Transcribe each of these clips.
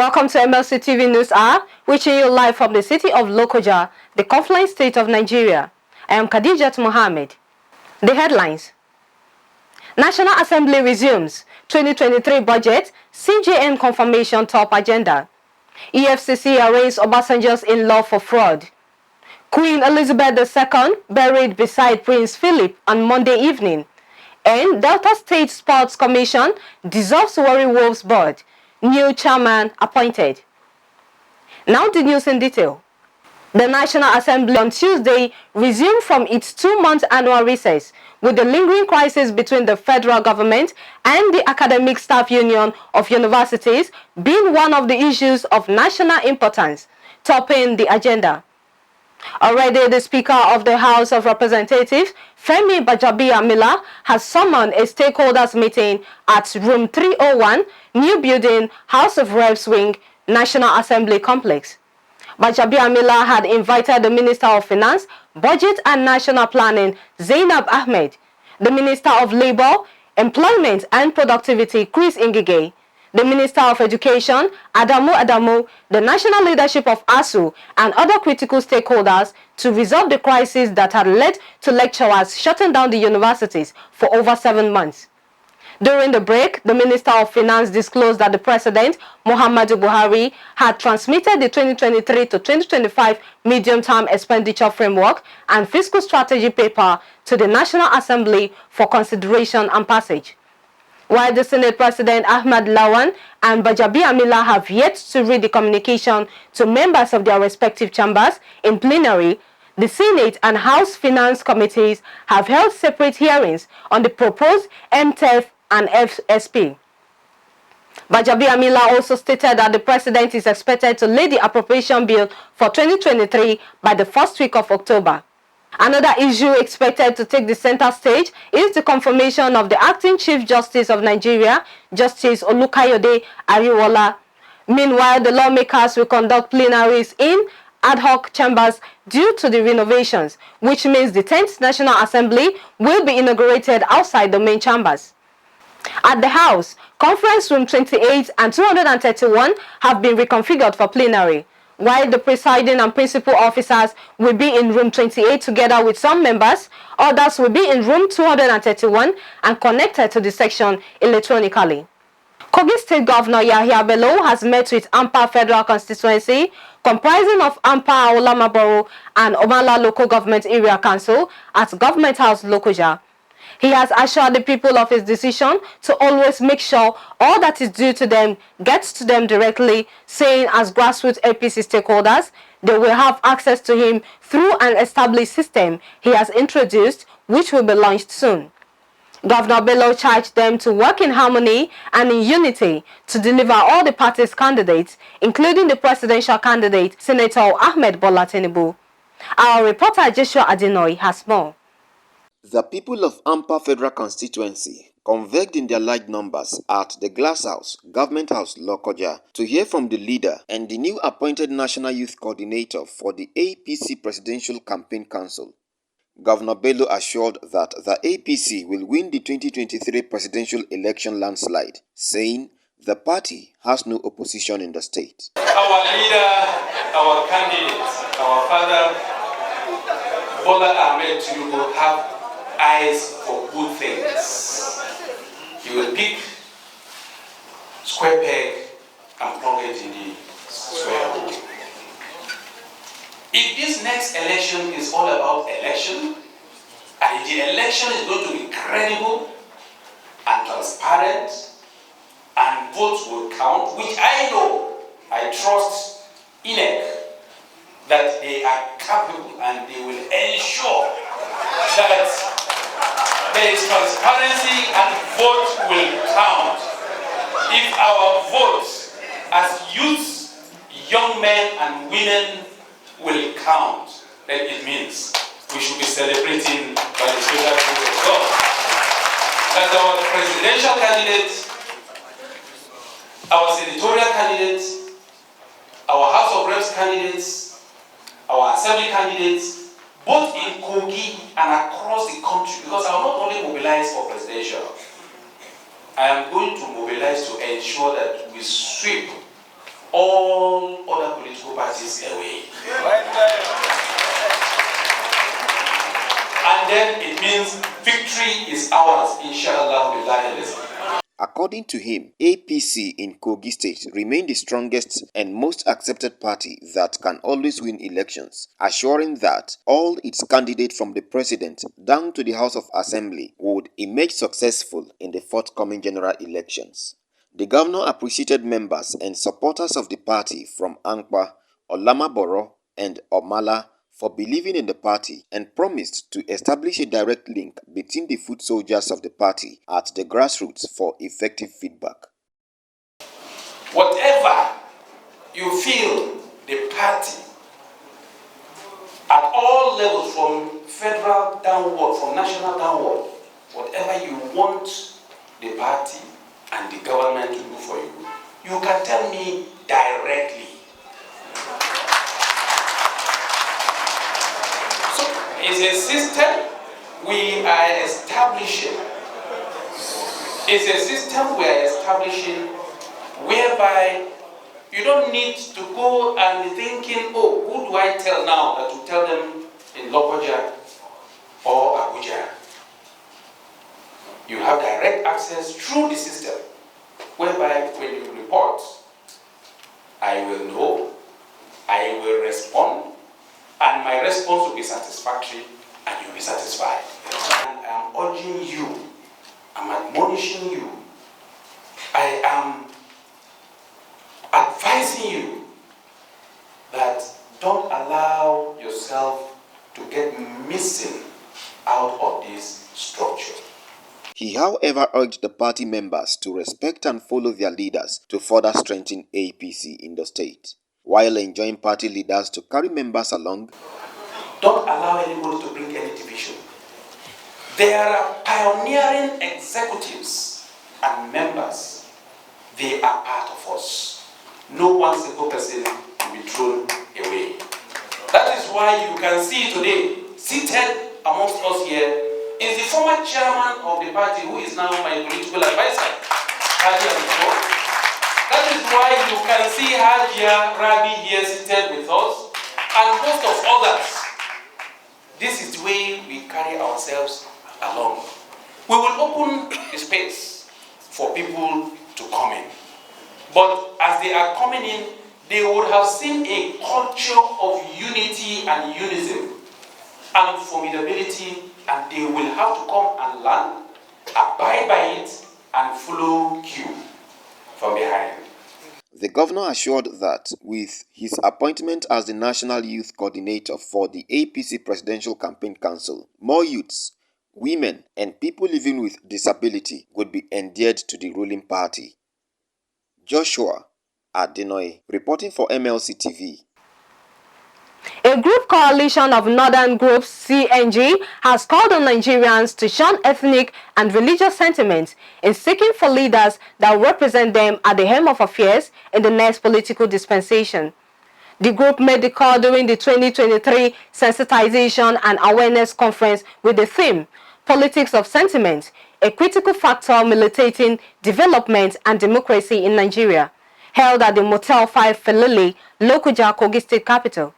Welcome to MLC TV News Sept, reaching you live from the city of Lokoja, the confluent state of Nigeria. I am Khadijat Mohammed. The headlines: National Assembly resumes 2023 budget, CJN confirmation top agenda. EFCC arraigns OBASANJO'S in-law for fraud. Queen Elizabeth II buried beside Prince Philip on Monday evening. And Delta State Sports Commission dissolves WARRI Wolves board. New chairman appointed. Now the news in detail. The National Assembly on Tuesday resumed from its 2-month annual recess, with the lingering crisis between the federal government and the Academic Staff Union of Universities being one of the issues of national importance, topping the agenda. Already, the Speaker of the House of Representatives, Femi Gbajabiamila, has summoned a stakeholders meeting at Room 301, New Building, House of Reps Wing, National Assembly Complex. Gbajabiamila had invited the Minister of Finance, Budget and National Planning, Zainab Ahmed, the Minister of Labour, Employment and Productivity, Chris Ngige, the Minister of Education, Adamu, the national leadership of ASU, and other critical stakeholders to resolve the crisis that had led to lecturers shutting down the universities for over 7 months. During the break, the Minister of Finance disclosed that the President, Muhammadu Buhari, had transmitted the 2023 to 2025 medium-term expenditure framework and fiscal strategy paper to the National Assembly for consideration and passage. While the Senate President Ahmad Lawan and Gbajabiamila have yet to read the communication to members of their respective chambers in plenary, the Senate and House Finance Committees have held separate hearings on the proposed MTEF and FSP. Gbajabiamila also stated that the President is expected to lay the appropriation bill for 2023 by the first week of October. Another issue expected to take the center stage is the confirmation of the Acting Chief Justice of Nigeria, Justice Olukayode Ariwola. Meanwhile, the lawmakers will conduct plenaries in ad hoc chambers due to the renovations, which means the 10th National Assembly will be inaugurated outside the main chambers. At the House, Conference Room 28 and 231 have been reconfigured for plenary, while the presiding and principal officers will be in Room 28 together with some members. Others will be in Room 231 and connected to the section electronically. Kogi State Governor Yahaya Bello has met with Ampa Federal Constituency, comprising of Ampa Aulama Borough and Omala Local Government Area Council at Government House Lokoja. He has assured the people of his decision to always make sure all that is due to them gets to them directly, saying as grassroots APC stakeholders, they will have access to him through an established system he has introduced, which will be launched soon. Governor Bello charged them to work in harmony and in unity to deliver all the party's candidates, including the presidential candidate, Senator Ahmed Bola Tinubu. Our reporter Joshua Adinoy has more. The people of Ampa Federal Constituency converged in their large numbers at the Glass House, Government House, Lokoja, to hear from the leader and the new appointed National Youth Coordinator for the APC Presidential Campaign Council. Governor Bello assured that the APC will win the 2023 presidential election landslide, saying the party has no opposition in the state. Our leader, our candidate, our father, Bola Ahmed Tinubu, have eyes for good things. He will pick square peg and plug it in the square hole. If this next election is all about election, and the election is going to be credible and transparent, and votes will count, which I know, I trust INEC, that they are capable and they will ensure that there is transparency and vote will count. If our votes as youths, young men and women will count, then it means we should be celebrating by the special grace of God that our presidential candidates, our senatorial candidates, our House of Reps candidates, our Assembly candidates, both in Kogi and across the country, because I will not only mobilize for presidential, I am going to mobilize to ensure that we sweep all other political parties away. And then it means victory is ours, inshallah. According to him, APC in Kogi State remained the strongest and most accepted party that can always win elections, assuring that all its candidates from the president down to the House of Assembly would emerge successful in the forthcoming general elections. The governor appreciated members and supporters of the party from Akwa, Olamaboro, and Omala for believing in the party and promised to establish a direct link between the foot soldiers of the party at the grassroots for effective feedback. Whatever you feel the party at all levels, from federal downward, from national downward, whatever you want the party and the government to do for you, you can tell me directly. It's a system we are establishing. It's a system we are establishing whereby you don't need to go and be thinking, oh, who do I tell now that to tell them in Lokoja or Abuja? You have direct access through the system whereby when you report, I will know, I will respond, and my response will be satisfactory, and you'll be satisfied. And I'm urging you, I'm admonishing you, I am advising you that don't allow yourself to get missing out of this structure. He, however, urged the party members to respect and follow their leaders to further strengthen APC in the state, while enjoining party leaders to carry members along. Don't allow anybody to bring any division. There are pioneering executives and members. They are part of us. No one single person will be thrown away. That is why you can see today, seated amongst us here, is the former chairman of the party who is now my political advisor, Hajia. That is why you can see Hajia Rabi here seated with us, and most of others. This is the way we carry ourselves along. We will open the space for people to come in. But as they are coming in, they would have seen a culture of unity and unison and formidability, and they will have to come and learn, abide by it, and follow queue from behind. The governor assured that with his appointment as the National Youth Coordinator for the APC Presidential Campaign Council, more youths, women, and people living with disability would be endeared to the ruling party. Joshua Adinoy, reporting for MLC TV. A group coalition of northern groups, CNG, has called on Nigerians to shun ethnic and religious sentiments in seeking for leaders that represent them at the helm of affairs in the next political dispensation. The group made the call during the 2023 Sensitization and Awareness Conference with the theme, Politics of Sentiment, a critical factor militating development and democracy in Nigeria, held at the Motel 5 Felele, Lokoja, Kogi State Capital.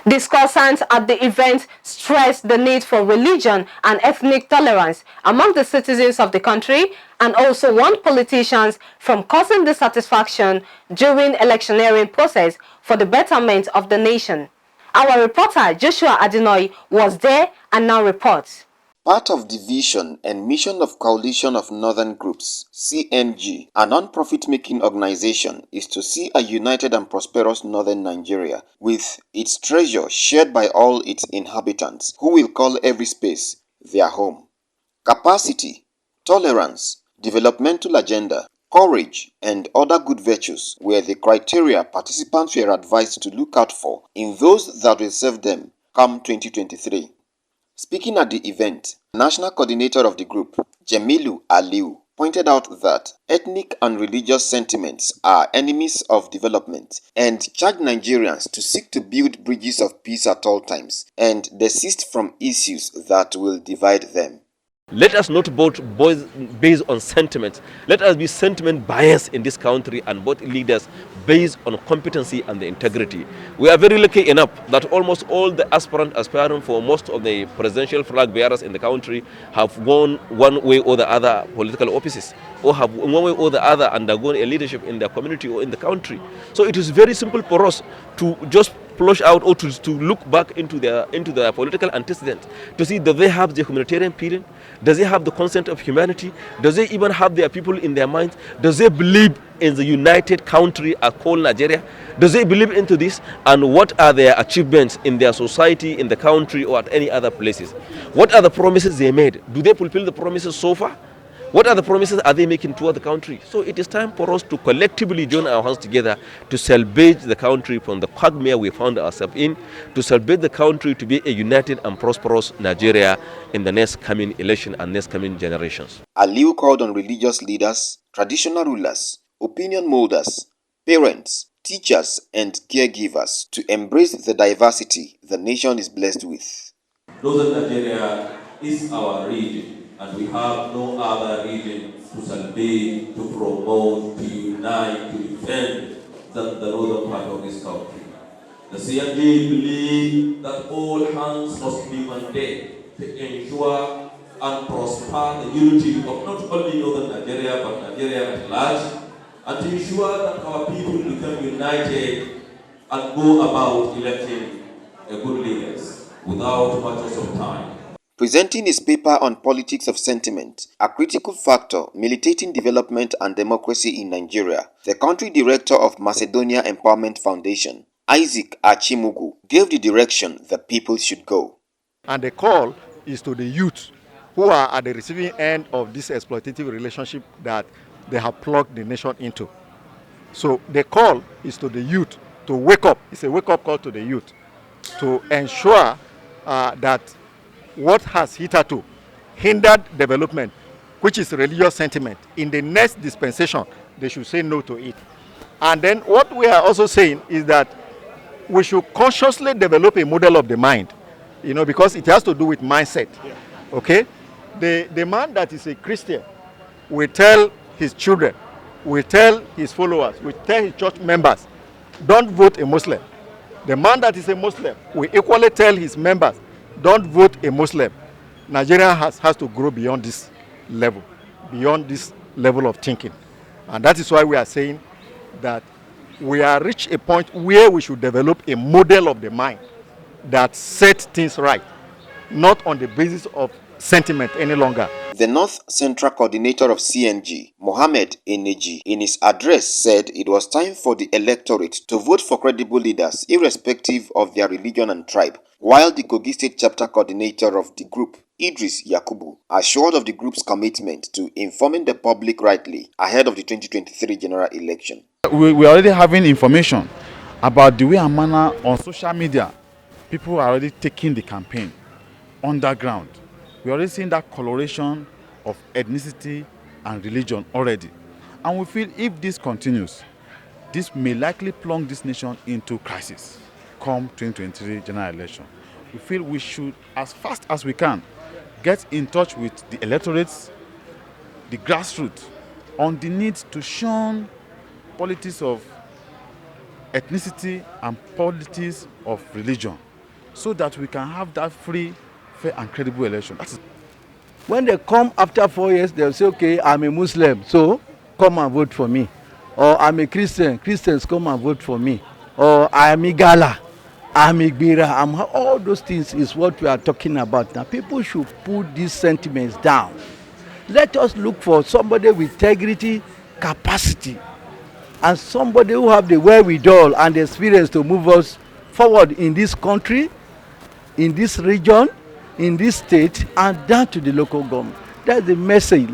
Discussants at the event stressed the need for religion and ethnic tolerance among the citizens of the country, and also warned politicians from causing dissatisfaction during electioneering process for the betterment of the nation. Our reporter Joshua Adinoy was there and now reports. Part of the vision and mission of Coalition of Northern Groups, CNG, a non-profit-making organization, is to see a united and prosperous northern Nigeria with its treasure shared by all its inhabitants, who will call every space their home. Capacity, tolerance, developmental agenda, courage, and other good virtues were the criteria participants were advised to look out for in those that will serve them come 2023. Speaking at the event, National Coordinator of the group, Jamilu Aliu, pointed out that ethnic and religious sentiments are enemies of development and charged Nigerians to seek to build bridges of peace at all times and desist from issues that will divide them. Let us not vote based on sentiment. Let us be sentiment biased in this country and both leaders based on competency and the integrity. We are very lucky enough that almost all the aspirants aspiring for most of the presidential flag bearers in the country have gone one way or the other political offices, or have one way or the other undergone a leadership in their community or in the country. So it is very simple for us to just flush out or to look back into their political antecedents to see, do they have the humanitarian feeling? Does they have the consent of humanity? Does they even have their people in their minds? Does they believe in the united country called Nigeria? Does they believe into this? And what are their achievements in their society, in the country, or at any other places? What are the promises they made? Do they fulfill the promises so far? What other promises are they making toward the country? So it is time for us to collectively join our hands together to salvage the country from the quagmire we found ourselves in, to salvage the country to be a united and prosperous Nigeria in the next coming election and next coming generations. Aliu called on religious leaders, traditional rulers, opinion molders, parents, teachers, and caregivers to embrace the diversity the nation is blessed with. Northern Nigeria is our region, and we have no other region to salvage, to promote, to unite, to defend than the northern part of this country. The CNG believe that all hands must be mandated to ensure and prosper the unity of not only northern Nigeria but Nigeria at large, and to ensure that our people become united and go about electing a good leaders without much of time. Presenting his paper on politics of sentiment, a critical factor militating development and democracy in Nigeria, the country director of Macedonia Empowerment Foundation, Isaac Achimugu, gave the direction the people should go. And the call is to the youth who are at the receiving end of this exploitative relationship that they have plugged the nation into. So the call is to the youth to wake up. It's a wake-up call to the youth to ensure that what has hitherto hindered development, which is religious sentiment, in the next dispensation, they should say no to it. And then what we are also saying is that we should consciously develop a model of the mind, because it has to do with mindset. Okay? The man that is a Christian will tell his children, will tell his followers, will tell his church members, don't vote a Muslim. The man that is a Muslim will equally tell his members, don't vote a Muslim. Nigeria has to grow beyond this level of thinking. And that is why we are saying that we are reached a point where we should develop a model of the mind that sets things right, not on the basis of sentiment any longer. The North Central Coordinator of CNG, Mohammed Eneji, in his address said it was time for the electorate to vote for credible leaders irrespective of their religion and tribe, while the Kogi State Chapter Coordinator of the group, Idris Yakubu, assured of the group's commitment to informing the public rightly ahead of the 2023 general election. We're already having information about the way and manner on social media. People are already taking the campaign underground. We're already seeing that coloration of ethnicity and religion already. And we feel if this continues, this may likely plunge this nation into crisis come 2023 general election. We feel we should, as fast as we can, get in touch with the electorates, the grassroots, on the need to shun politics of ethnicity and politics of religion, so that we can have that free, fair and credible election. When they come after 4 years, they'll say, okay, I'm a Muslim, so come and vote for me. Or I'm a Christian, Christians come and vote for me. Or I'm Igala, I'm Igbira, all those things is what we are talking about now. People should put these sentiments down. Let us look for somebody with integrity, capacity, and somebody who have the wherewithal and the experience to move us forward in this country, in this region, in this state, and down to the local government. That's the message.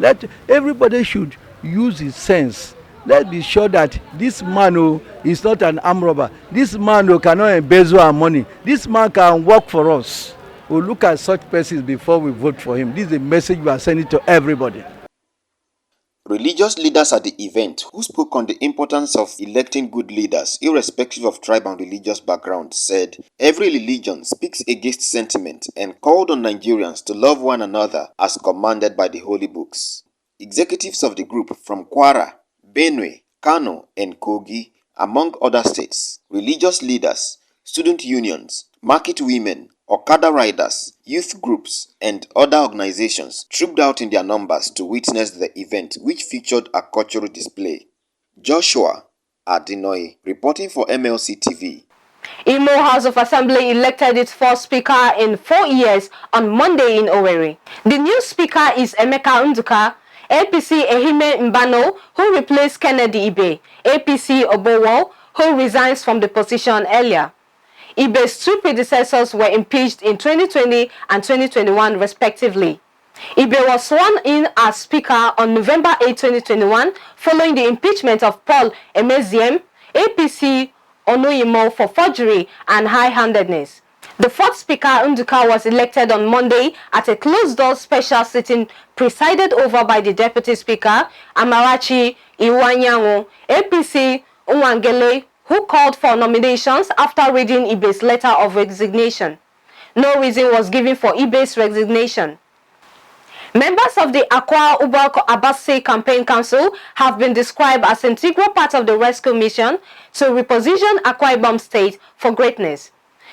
Everybody should use his sense. Let's be sure that this man is not an armed robber. This man cannot embezzle our money. This man can work for us. We'll look at such persons before we vote for him. This is the message we are sending to everybody. Religious leaders at the event, who spoke on the importance of electing good leaders irrespective of tribe and religious background, said every religion speaks against sentiment and called on Nigerians to love one another as commanded by the holy books. Executives of the group from Kwara, Benue, Kano and Kogi among other states, religious leaders, student unions, market women, Okada riders, youth groups, and other organizations trooped out in their numbers to witness the event, which featured a cultural display. Joshua Adinoy, reporting for MLC TV. Imo House of Assembly elected its first speaker in 4 years on Monday in Owerri. The new speaker is Emeka Nduka, APC Ehime Mbano, who replaced Kennedy Ibe, APC Obowo, who resigns from the position earlier. Ibe's two predecessors were impeached in 2020 and 2021 respectively. Ibe was sworn in as Speaker on November 8, 2021 following the impeachment of Paul Emeziem, APC Onoyimo, for forgery and high-handedness. The fourth Speaker, Nduka, was elected on Monday at a closed-door special sitting presided over by the Deputy Speaker, Amarachi Iwanyango, APC Nwangele, who called for nominations after reading Ibe's letter of resignation. No reason was given for Ibe's resignation. Members of the Akwa Abase Campaign Council have been described as an integral part of the rescue mission to reposition Akwa Ibom State for greatness.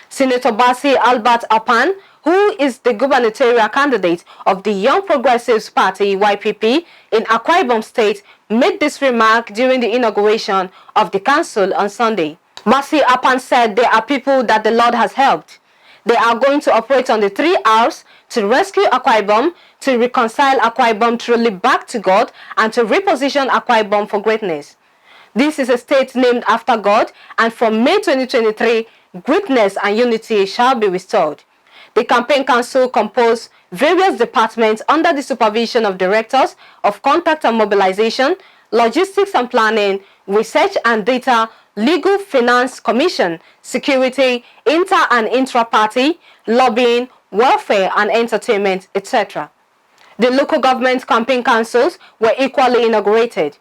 Senator Basi Albert Apan, who is the gubernatorial candidate of the Young Progressives Party YPP in Akwa Ibom State, made this remark during the inauguration of the council on Sunday. Basi Apan said there are people that the Lord has helped. They are going to operate on the 3 R's to rescue Akwa Ibom, to reconcile Akwa Ibom truly back to God, and to reposition Akwa Ibom for greatness. This is a state named after God, and from May 2023, greatness and unity shall be restored. The campaign council composed various departments under the supervision of directors of contact and mobilization, logistics and planning, research and data, legal, finance, commission, security, inter and intra-party, lobbying, welfare and entertainment, etc. The local government campaign councils were equally inaugurated.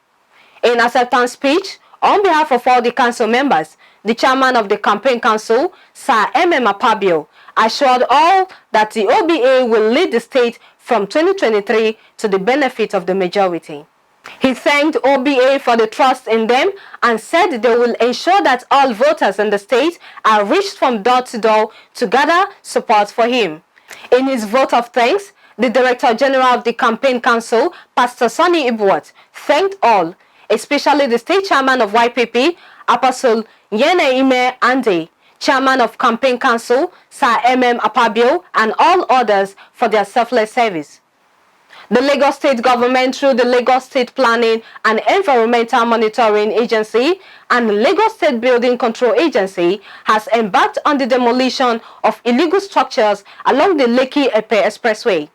In acceptance speech, on behalf of all the council members, the chairman of the campaign council, Sir M.M. Apabio, assured all that the OBA will lead the state from 2023 to the benefit of the majority. He thanked OBA for the trust in them and said they will ensure that all voters in the state are reached from door to door to gather support for him. In his vote of thanks, the Director General of the Campaign Council, Pastor Sonny Ibwat, thanked all, especially the State Chairman of YPP, Apostle Yene Ime Ande, Chairman of Campaign Council, Sir M.M. Apabio, and all others for their selfless service. The Lagos State Government, through the Lagos State Planning and Environmental Monitoring Agency and Lagos State Building Control Agency, has embarked on the demolition of illegal structures along the Lekki-Epe Expressway.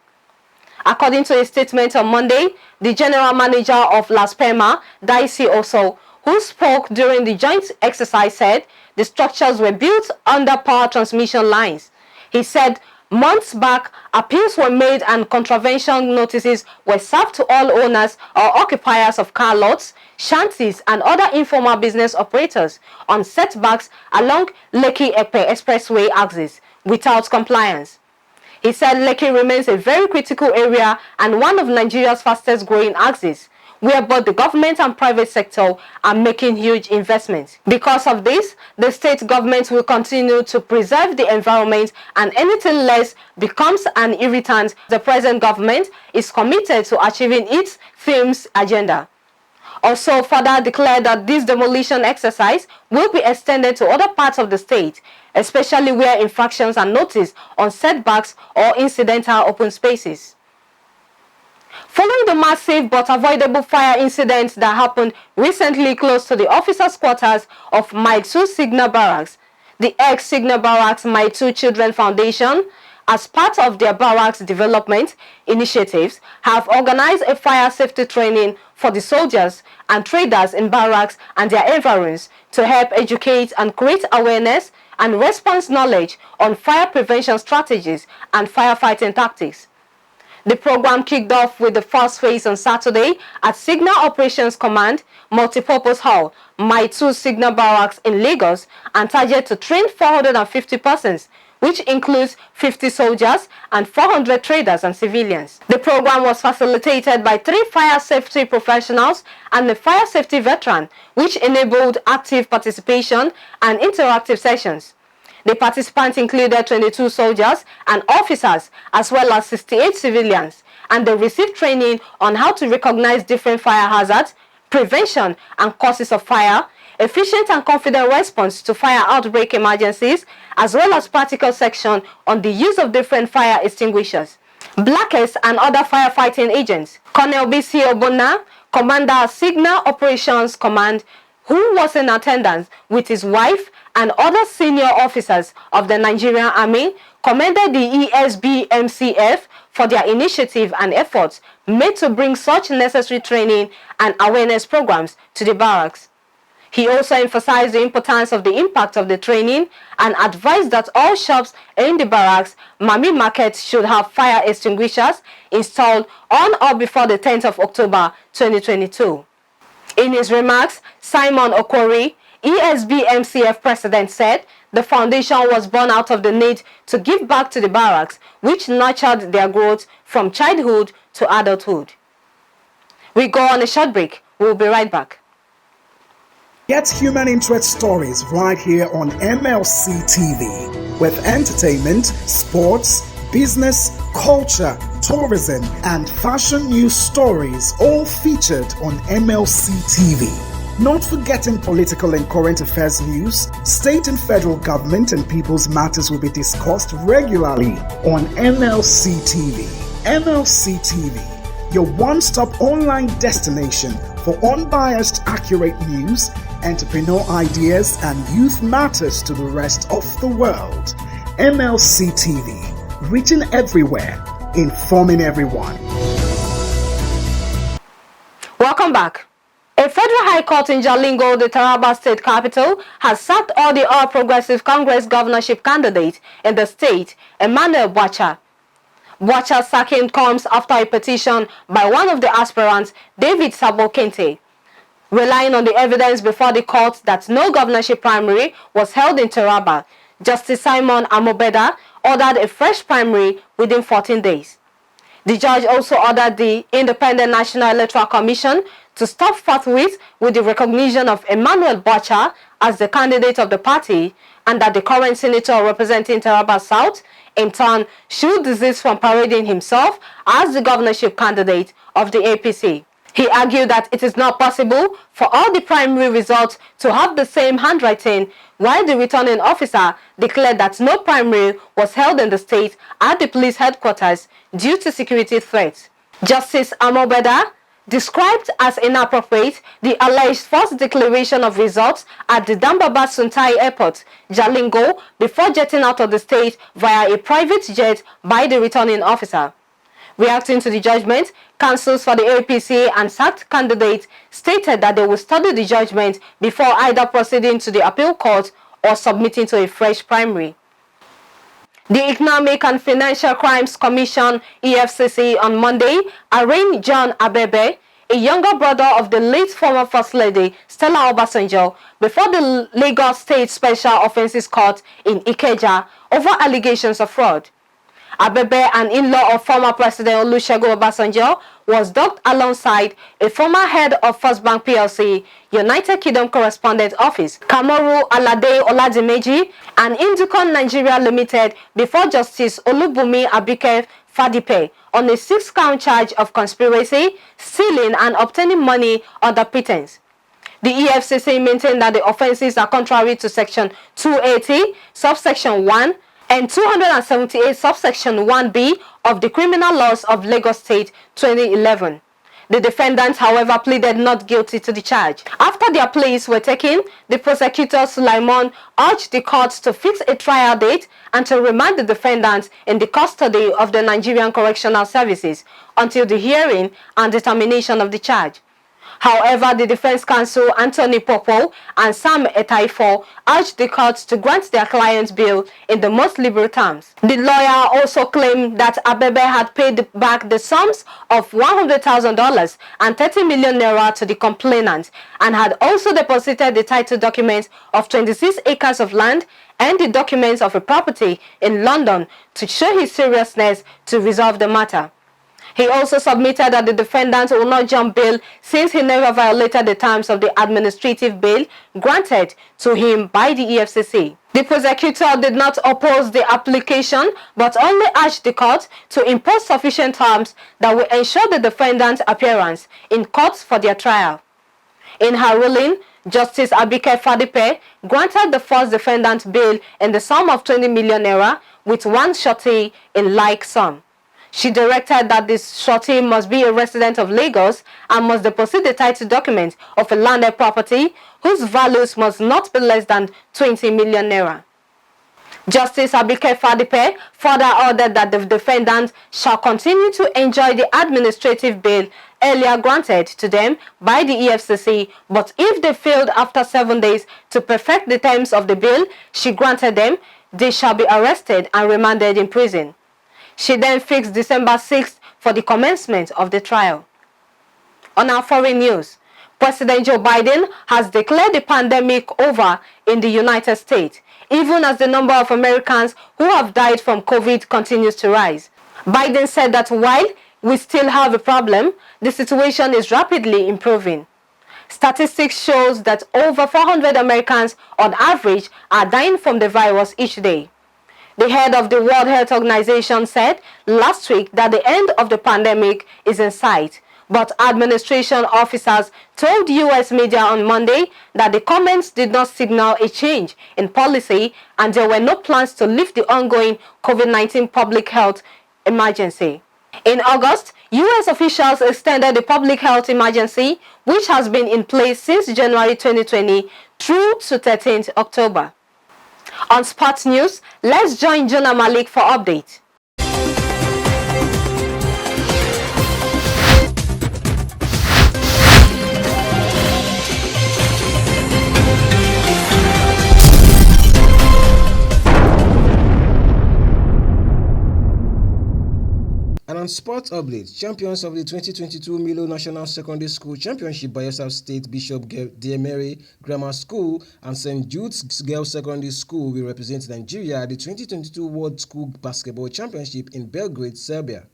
According to a statement on Monday, the General Manager of Laspema, Daisy Oso, who spoke during the joint exercise, said the structures were built under power transmission lines. He said months back, appeals were made and contravention notices were served to all owners or occupiers of car lots, shanties and other informal business operators on setbacks along Lekki-Epe Expressway axis without compliance. He said Lekki remains a very critical area and one of Nigeria's fastest growing axes, where both the government and private sector are making huge investments. Because of this, the state government will continue to preserve the environment, and anything less becomes an irritant. The present government is committed to achieving its themes agenda. Also further declared that this demolition exercise will be extended to other parts of the state, especially where infractions are noticed on setbacks or incidental open spaces. Following the massive but avoidable fire incident that happened recently close to the officers' quarters of Mile 2 Signal Barracks, the ex-Signal Barracks Mile 2 Children Foundation, as part of their barracks development initiatives, have organized a fire safety training for the soldiers and traders in barracks and their environs to help educate and create awareness and response knowledge on fire prevention strategies and firefighting tactics. The program kicked off with the first phase on Saturday at Signal Operations Command Multipurpose Hall, Mile 2 Signal Barracks in Lagos, and targeted to train 450 persons which includes 50 soldiers and 400 traders and civilians. The program was facilitated by 3 fire safety professionals and a fire safety veteran, which enabled active participation and interactive sessions. The participants included 22 soldiers and officers as well as 68 civilians, and they received training on how to recognize different fire hazards, prevention and causes of fire, efficient and confident response to fire outbreak emergencies, as well as practical section on the use of different fire extinguishers, blankets and other firefighting agents. Colonel B.C. Obona, Commander Signal Operations Command, who was in attendance with his wife and other senior officers of the Nigerian Army, commended the ESBMCF for their initiative and efforts made to bring such necessary training and awareness programs to the barracks. He also emphasized the importance of the impact of the training and advised that all shops in the barracks, Mami markets, should have fire extinguishers installed on or before the 10th of October 2022. In his remarks, Simon Okwori, ESBMCF president, said the foundation was born out of the need to give back to the barracks, which nurtured their growth from childhood to adulthood. We go on a short break. We'll be right back. Get human interest stories right here on MLC TV with entertainment, sports, business, culture, tourism, and fashion news stories all featured on MLC TV. Not forgetting political and current affairs news, state and federal government and people's matters will be discussed regularly on MLC TV. MLC TV, your one-stop online destination for unbiased, accurate news, entrepreneur ideas, and youth matters to the rest of the world. MLC TV, reaching everywhere, informing everyone. Welcome back. A federal high court in Jalingo, the Taraba state capital, has sacked all the All Progressive Congress governorship candidates in the state, Emmanuel Bwacha. Bwacha's sacking comes after a petition by one of the aspirants, David Sabo Kente. Relying on the evidence before the court that no governorship primary was held in Taraba, Justice Simon Amobeda ordered a fresh primary within 14 days. The judge also ordered the Independent National Electoral Commission to stop forthwith with the recognition of Emmanuel Bwacha as the candidate of the party, and that the current senator representing Taraba South, in turn, should desist from parading himself as the governorship candidate of the APC. He argued that it is not possible for all the primary results to have the same handwriting, while the returning officer declared that no primary was held in the state at the police headquarters due to security threats. Justice Amobeda described as inappropriate the alleged false declaration of results at the Dambaba Suntai Airport, Jalingo, before jetting out of the state via a private jet by the returning officer. Reacting to the judgment, counsels for the APC and sacked candidates stated that they will study the judgment before either proceeding to the appeal court or submitting to a fresh primary. The Economic and Financial Crimes Commission, EFCC, on Monday arraigned John Abebe, a younger brother of the late former First Lady Stella Obasanjo, before the Lagos State Special Offences Court in Ikeja over allegations of fraud. Abebe, an in-law of former President Olusegun Obasanjo, was docked alongside a former head of First Bank PLC, United Kingdom Correspondent Office, Kamoru Alade Oladimeji, and Indukon Nigeria Limited before Justice Olubunmi Abike Fadipe on a 6-count charge of conspiracy, stealing and obtaining money under pretense. The EFCC maintained that the offences are contrary to Section 280, subsection 1, and 278 subsection 1b of the Criminal Laws of Lagos State 2011. The defendants, however, pleaded not guilty to the charge. After their pleas were taken, the prosecutor Sulaiman urged the court to fix a trial date and to remand the defendants in the custody of the Nigerian Correctional Services until the hearing and determination of the charge. However, the defense counsel Anthony Popo and Sam Etaifo urged the court to grant their client's bail in the most liberal terms. The lawyer also claimed that Abebe had paid back the sums of $100,000 and 30 million naira to the complainant, and had also deposited the title documents of 26 acres of land and the documents of a property in London to show his seriousness to resolve the matter. He also submitted that the defendant will not jump bail since he never violated the terms of the administrative bail granted to him by the EFCC. The prosecutor did not oppose the application but only urged the court to impose sufficient terms that will ensure the defendant's appearance in court for their trial. In her ruling, Justice Abike Fadipe granted the first defendant bail in the sum of 20 million naira with one surety in like sum. She directed that this surety must be a resident of Lagos and must deposit the title document of a landed property whose values must not be less than 20 million naira. Justice Abike Fadipe further ordered that the defendant shall continue to enjoy the administrative bail earlier granted to them by the EFCC, but if they failed after 7 days to perfect the terms of the bail she granted them, they shall be arrested and remanded in prison. She then fixed December 6th for the commencement of the trial. On our foreign news, President Joe Biden has declared the pandemic over in the United States, even as the number of Americans who have died from COVID continues to rise. Biden said that while we still have a problem, the situation is rapidly improving. Statistics shows that over 400 Americans on average are dying from the virus each day. The head of the World Health Organization said last week that the end of the pandemic is in sight, but administration officers told U.S. media on Monday that the comments did not signal a change in policy and there were no plans to lift the ongoing COVID-19 public health emergency. In August, U.S. officials extended the public health emergency, which has been in place since January 2020 through to 13th October. On sports news, let's join Jonah Malik for update. And on sports updates, champions of the 2022 Milo National Secondary School Championship by Bayelsa State Bishop Diemere Grammar School and St. Jude's Girls Secondary School will represent Nigeria at the 2022 World School Basketball Championship in Belgrade, Serbia.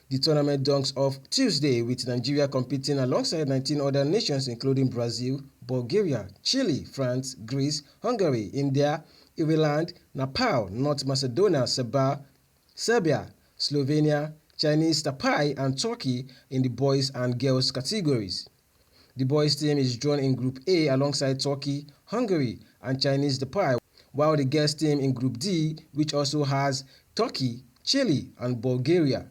The tournament dunks off Tuesday with Nigeria competing alongside 19 other nations including Brazil, Bulgaria, Chile, France, Greece, Hungary, India, Ireland, Nepal, North Macedonia, Serbia, Slovenia, Chinese Taipei and Turkey in the boys and girls categories. The boys team is drawn in Group A alongside Turkey, Hungary and Chinese Taipei, while the girls team in Group D, which also has Turkey, Chile and Bulgaria.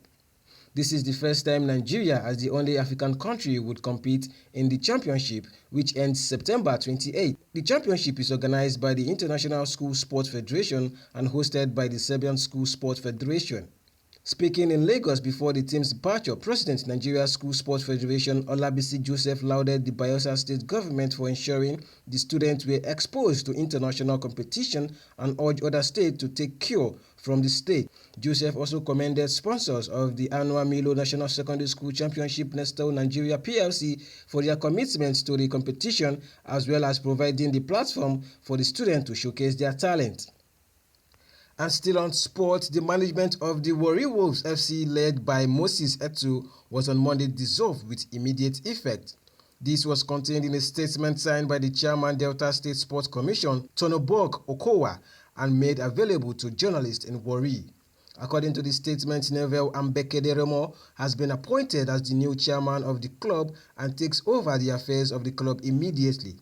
This is the first time Nigeria, as the only African country, would compete in the championship, which ends September 28. The championship is organized by the International School Sport Federation and hosted by the Serbian School Sport Federation. Speaking in Lagos before the team's departure, President Nigeria School Sports Federation Olabisi Joseph lauded the Bayelsa State government for ensuring the students were exposed to international competition and urged other states to take cue from the state. Joseph also commended sponsors of the annual Milo National Secondary School Championship Nestle Nigeria PLC for their commitment to the competition as well as providing the platform for the students to showcase their talent. And still on sports, the management of the WARRI Wolves FC led by Moses Etu was on Monday dissolved with immediate effect. This was contained in a statement signed by the chairman Delta State Sports Commission, Tonobog Okowa, and made available to journalists in WARRI. According to the statement, Neville Ambekederemo has been appointed as the new chairman of the club and takes over the affairs of the club immediately.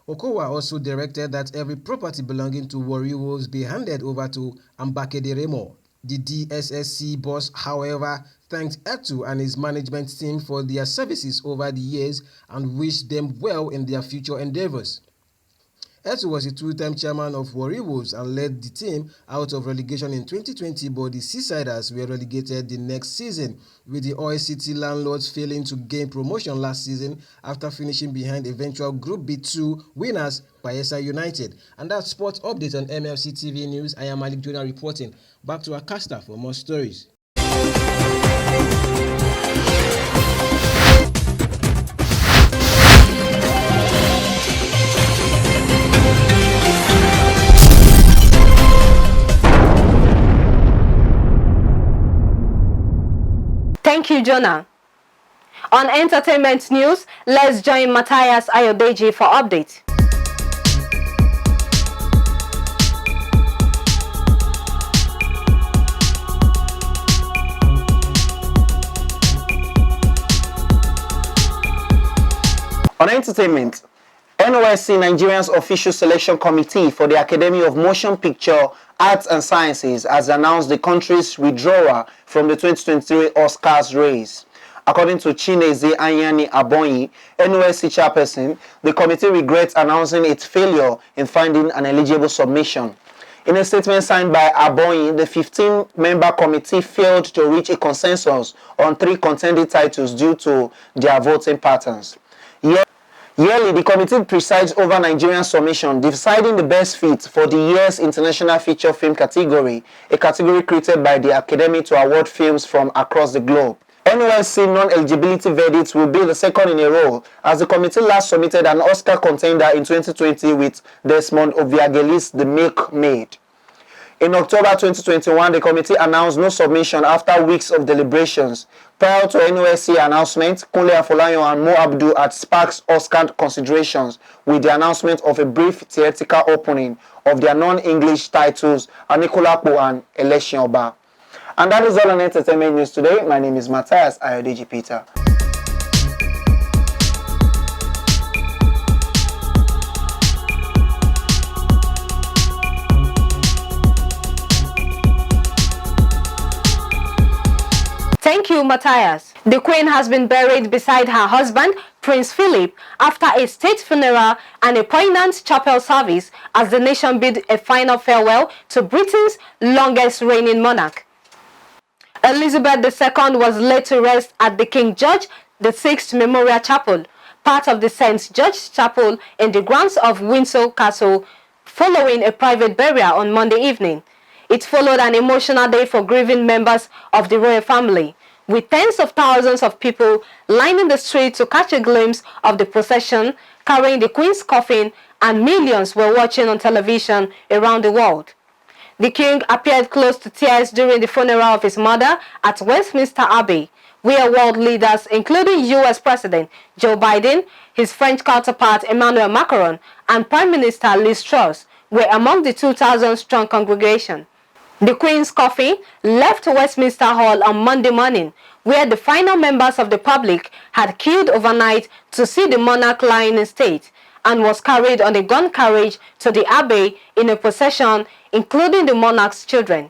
Okowa also directed that every property belonging to WARRI Wolves be handed over to Ambekederemo. The DSSC boss, however, thanked Etu and his management team for their services over the years and wished them well in their future endeavors. Etu was a two-time chairman of WARRI Wolves and led the team out of relegation in 2020, but the Seasiders were relegated the next season, with the Oil City Landlords failing to gain promotion last season after finishing behind eventual Group B2 winners Bayelsa United. And that's sports update on MLC TV News. I am Malik Jonah reporting. Back to our caster for more stories. Thank you, Jonah. On entertainment news, let's join Matthias Ayodeji for updates. On entertainment, NOSC Nigeria's official selection committee for the Academy of Motion Picture, Arts and Sciences has announced the country's withdrawal from the 2023 Oscars race. According to Chineze Anyani Abonyi, NOSC chairperson, the committee regrets announcing its failure in finding an eligible submission. In a statement signed by Abonyi, the 15-member committee failed to reach a consensus on 3 contending titles due to their voting patterns. Yearly, the committee presides over Nigerian submission, deciding the best fit for the year's International Feature Film category, a category created by the Academy to award films from across the globe. NOSC non-eligibility verdicts will be the second in a row, as the committee last submitted an Oscar contender in 2020 with Desmond Obiageli's The Milkmaid. In October 2021, the committee announced no submission after weeks of deliberations. Prior to NOSC announcement, Kunle Afolayan and Mo Abdul had sparked Oscar considerations with the announcement of a brief theatrical opening of their non-English titles, Anikulapo and Election Oba. And that is all on entertainment news today. My name is Matthias Ayodeji Peter. Thank you, Matthias. The Queen has been buried beside her husband, Prince Philip, after a state funeral and a poignant chapel service as the nation bid a final farewell to Britain's longest reigning monarch. Elizabeth II was laid to rest at the King George VI Memorial Chapel, part of the St. George's Chapel in the grounds of Windsor Castle, following a private burial on Monday evening. It followed an emotional day for grieving members of the royal family, with tens of thousands of people lining the street to catch a glimpse of the procession carrying the Queen's coffin, and millions were watching on television around the world. The King appeared close to tears during the funeral of his mother at Westminster Abbey, where world leaders, including US President Joe Biden, his French counterpart Emmanuel Macron, and Prime Minister Liz Truss, were among the 2,000-strong congregation. The Queen's coffin left Westminster Hall on Monday morning, where the final members of the public had queued overnight to see the monarch lying in state, and was carried on a gun carriage to the Abbey in a procession, including the monarch's children.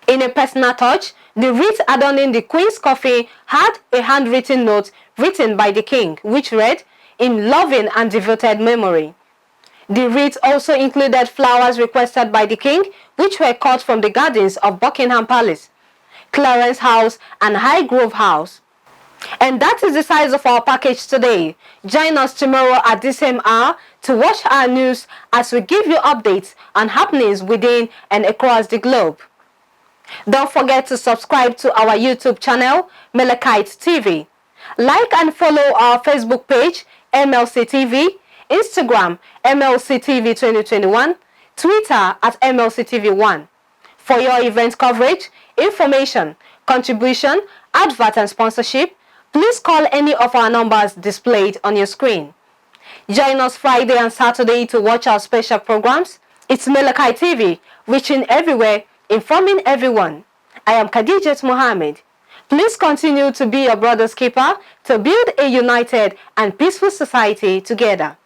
In a personal touch, the wreath adorning the Queen's coffin had a handwritten note written by the King, which read, "In loving and devoted memory." The wreath also included flowers requested by the King, which were cut from the gardens of Buckingham Palace, Clarence House, and Highgrove House. And that is the size of our package today. Join us tomorrow at the same hour to watch our news as we give you updates on happenings within and across the globe. Don't forget to subscribe to our YouTube channel, MLC TV. Like and follow our Facebook page, MLC TV, Instagram, MLC TV 2021, Twitter at MLC TV1. For your event coverage, information, contribution, advert and sponsorship, please call any of our numbers displayed on your screen. Join us Friday and Saturday to watch our special programs. It's MLC TV, reaching everywhere, informing everyone. I am Khadijat Mohammed. Please continue to be your brother's keeper to build a united and peaceful society together.